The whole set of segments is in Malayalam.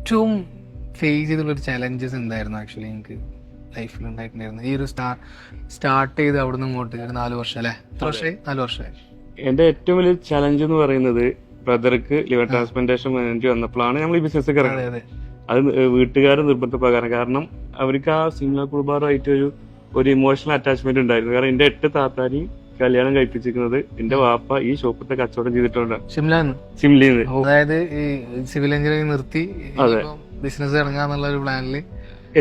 ഏറ്റവും ഫേസ് ചെയ്തുള്ളൊരു ചലഞ്ചസ് എന്തായിരുന്നു ആക്ച്വലി എനിക്ക് ലൈഫിൽ ഉണ്ടായിട്ടുണ്ടായിരുന്നു? ഈ ഒരു സ്റ്റാർട്ട് ചെയ്ത് അവിടെ നിന്ന് ഇങ്ങോട്ട് ഒരു 4 വർഷം അല്ലേ? എത്ര വർഷമായി? 4 വർഷമായി. എന്റെ ഏറ്റവും വലിയ ചലഞ്ച് എന്ന് പറയുന്നത് ബ്രദർക്ക് ലിവർ ട്രാൻസ്പ്ലാന്റേഷൻ വേണ്ടി വന്നപ്പോഴാണ് നമ്മൾ ഈ ബിസിനസ് അതെ ഇറങ്ങുന്നത്. അതെ. അത് വീട്ടുകാരുടെ നിർബന്ധപ്രകാരം. കാരണം അവർക്ക് ആ സിംല കുർബാറുമായിട്ട് ഒരു ഇമോഷണൽ അറ്റാച്ച്മെന്റ് ഉണ്ടായിരുന്നു. കാരണം എന്റെ 8 താത്താരി കല്യാണം കഴിപ്പിച്ചിരിക്കുന്നത് എന്റെ വാപ്പ ഈ ഷോപ്പത്തെ കച്ചവടം ചെയ്തിട്ടുണ്ട് സിംലിന്ന്. അതായത് ഈ സിവിൽ എഞ്ചിനീയറിംഗ് നിർത്തി അതെ. ബിസിനസ് ഇറങ്ങാന്നുള്ള ഒരു പ്ലാനില്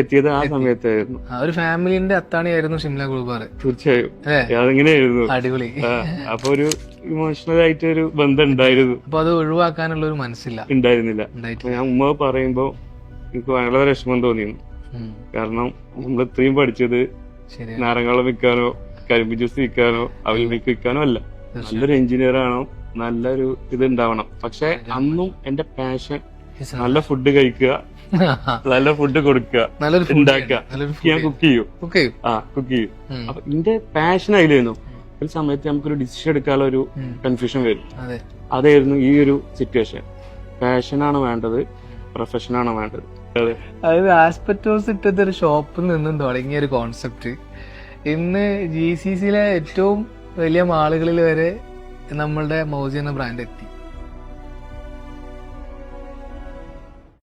എത്തിയത് ആ സമയത്തായിരുന്നു. ഒരു ഫാമിലിന്റെ അത്താണിയായിരുന്നു ഷിംല കുൾബാർ. തീർച്ചയായും അല്ലേ? അതെങ്ങനെയായിരുന്നു. അടിപൊളി. അപ്പൊ ഒരു ഇമോഷണൽ ആയിട്ട് ഒരു ബന്ധം ഉണ്ടായിരുന്നു. അപ്പൊ അത് ഒഴിവാക്കാനുള്ള ഒരു ഉണ്ടായിരുന്നില്ല. ഉണ്ടായിട്ടില്ല. ഞാൻ ഉമ്മ പറയുമ്പോ എനിക്ക് വളരെ വിഷമം തോന്നിയിരുന്നു. കാരണം നമ്മൾ ഇത്രയും പഠിച്ചത് ശരി. നാരങ്ങാളം വിൽക്കാനോ കരിമ്പ് ജ്യൂസ് വിൽക്കാനോ അവൽ മിൽക്ക് വിൽക്കാനോ അല്ല. നല്ലൊരു എഞ്ചിനീയർ ആണോ, നല്ലൊരു ഇത് ഉണ്ടാവണം. പക്ഷെ അന്നും എന്റെ പാഷൻ നല്ല ഫുഡ് കഴിക്കുക, നല്ല ഫുഡ് കൊടുക്കുക, ഉണ്ടാക്കുക. ഞാൻ കുക്ക് ചെയ്യും. കുക്ക് ചെയ്യും. അപ്പൊ എന്റെ പാഷൻ അതിലായിരുന്നു. ഒരു സമയത്ത് നമുക്കൊരു ഡിസിഷൻ എടുക്കാനുള്ള ഒരു കൺഫ്യൂഷൻ വരും. അതായിരുന്നു ഈ ഒരു സിറ്റുവേഷൻ. പാഷനാണോ വേണ്ടത്, പ്രൊഫഷനാണോ വേണ്ടത്? അതായത് ആസ്പെറ്റോസ് ഇട്ടത് ഒരു ഷോപ്പിൽ നിന്നും തുടങ്ങിയ ഒരു കോൺസെപ്റ്റ് ഇന്ന് GCCയിലെ ഏറ്റവും വലിയ മാളുകളിൽ വരെ നമ്മളുടെ മൗസി എന്ന ബ്രാൻഡ് എത്തി.